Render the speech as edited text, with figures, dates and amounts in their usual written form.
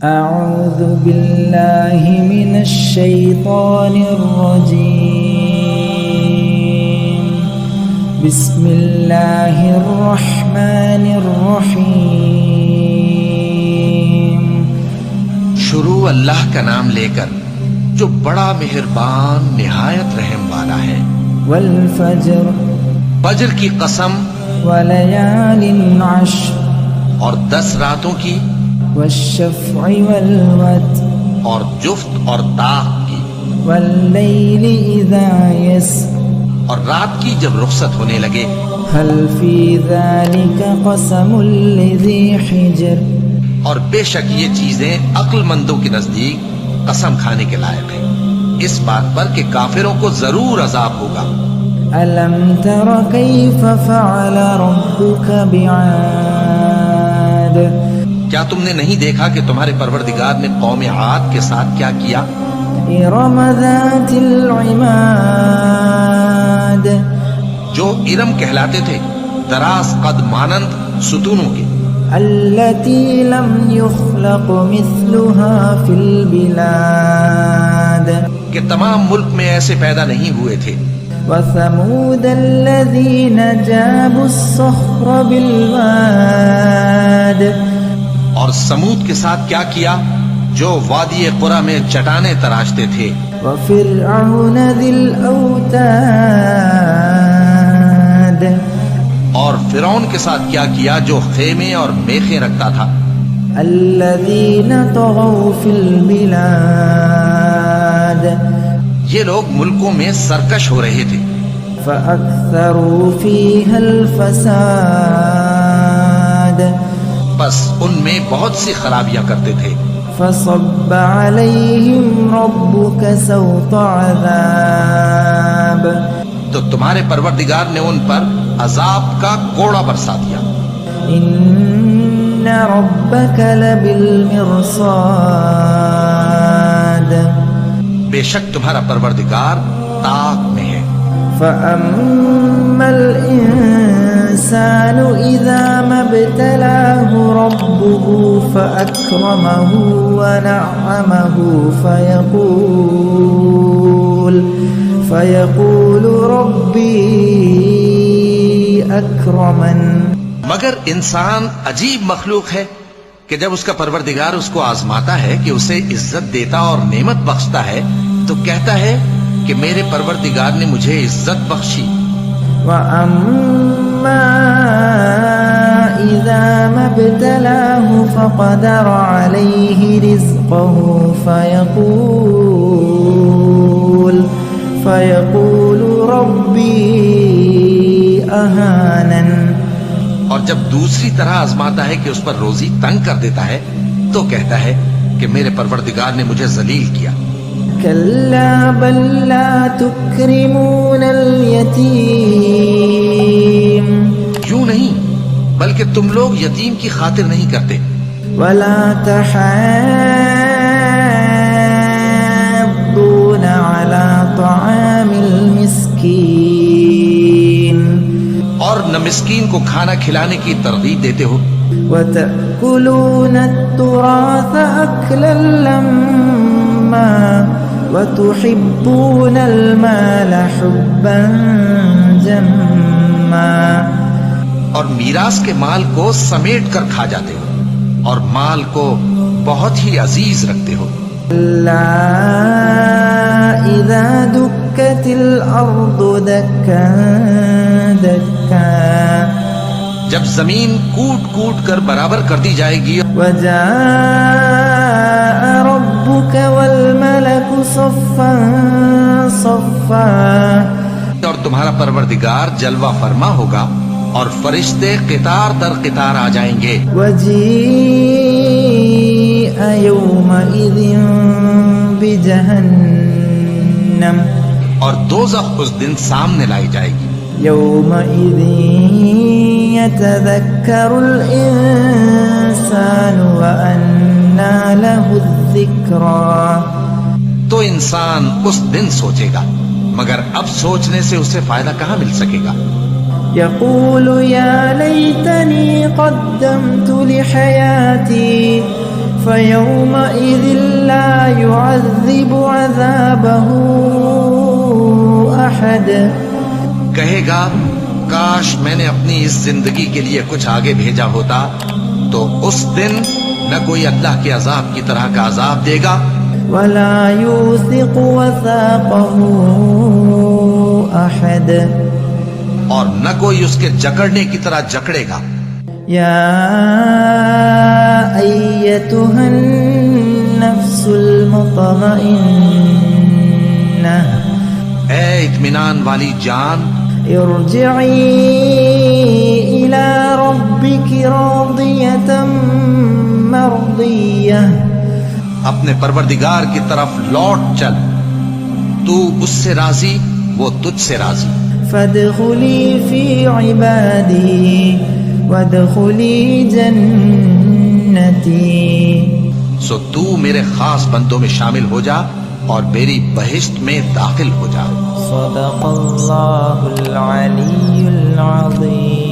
أعوذ بالله من الشيطان الرجيم بسم الله الرحمن الرحيم شروع اللہ کا نام لے کر جو بڑا مہربان نہایت رحم والا ہے. والفجر فجر کی قسم وليال عشر اور 10 راتوں کی والشفع والوتر اور جفت اور طاق کی والليل إذا يسر اور رات کی جب رخصت ہونے لگے. هل في ذلك قسم لذي حجر اور بے شک یہ چیزیں عقل مندوں کے نزدیک قسم کھانے کے لائق ہیں اس بات پر کہ کافروں کو ضرور عذاب ہوگا. ألم تر كيف فعل ربك بعاد کیا تم نے نہیں دیکھا کہ تمہارے پروردگار نے قوم عاد کے ساتھ کیا کیا؟ إرم ذات العماد جو ارم کہلاتے تھے، دراز قد مانند ستونوں کے، التي لم يخلق مثلها في البلاد کہ تمام ملک میں ایسے پیدا نہیں ہوئے تھے. وثمود الذين جابوا الصخر بالواد اور سمود کے ساتھ کیا کیا جو وادی قرا میں چٹانیں تراشتے تھے. وفرعون ذي الأوتاد اور فرعون کے ساتھ کیا کیا جو خیمے اور میخیں رکھتا تھا. الذين طغوا في البلاد یہ لوگ ملکوں میں سرکش ہو رہے تھے. فأكثروا فيها الفساد بس ان میں بہت سی خرابیاں کرتے تھے. فصب عليهم ربك سوط عذاب تو تمہارے پروردگار نے ان پر عذاب کا کوڑا برسا دیا. إن ربك لبالمرصاد بے شک تمہارا پروردگار طاق میں ہے. فأما الإنسان إذا ما ابتلاه ربه فأكرمه ونعمه فيقول ربي أكرمن. مگر انسان عجیب مخلوق ہے کہ جب اس کا پروردگار اس کو آزماتا ہے کہ اسے عزت دیتا اور نعمت بخشتا ہے تو کہتا ہے کہ میرے پروردگار نے مجھے عزت بخشی. وَأَمَّا إِذَا مَا ابْتَلَاهُ فَقَدَرَ عَلَيْهِ رِزْقَهُ فَيَقُولُ رَبِّي أَهَانَنِ. اور جب دوسری طرح آزماتا ہے کہ اس پر روزی تنگ کر دیتا ہے تو کہتا ہے کہ میرے پروردگار نے مجھے ذلیل کیا. كلا بل لا تكرمون اليتيم کیوں نہیں بلکہ تم لوگ یتیم کی خاطر نہیں کرتے. ولا تحاضون على طعام المسكين اور نہ مسکین کو کھانا کھلانے کی ترغیب دیتے ہو. وتأكلون التراث أكلا لما وتحبون المال حبا جما اور میراث کے مال کو سمیٹ کر کھا جاتے ہو اور مال کو بہت ہی عزیز رکھتے ہو. لا إذا دكت الأرض دكا دكا جب زمین کوٹ کوٹ کر برابر کر دی جائے گی. وجاء ربك والملك صفا صفا اور تمہارا پروردگار جلوہ فرما ہوگا اور فرشتے قطار در قطار آ جائیں گے. وجيء يومئذ بجهنم اور دوزخ اس دن سامنے لائی جائے گی. يومئذ يتذكر الإنسان وأنى له الذكرى تو انسان اس دن سوچے گا مگر اب سوچنے سے اسے فائدہ کہاں مل سکے گا. يقول يا ليتني قدمت لحياتي فيومئذ لا يعذب عذابه أحد. کہے گا کاش میں نے اپنی اس زندگی کے لیے کچھ آگے بھیجا ہوتا تو اس دن نہ کوئی اللہ کے عذاب کی طرح کا عذاب دے گا ولا يوثق وثاقه أحد. اور نہ کوئی اس کے جکڑنے کی طرح جکڑے گا. يا أيتها النفس المطمئنة اے اطمینان والی جان ارجعي إلى ربك راضية مرضية. اپنے پروردگار کی طرف لوٹ چل تو اس سے راضی وہ تجھ سے راضی. فادخلي في عبادي وادخلي جنتي. سو تو میرے خاص بندوں میں شامل ہو جا اور میری بہشت میں داخل ہو جا. صدق اللہ العلی العظیم.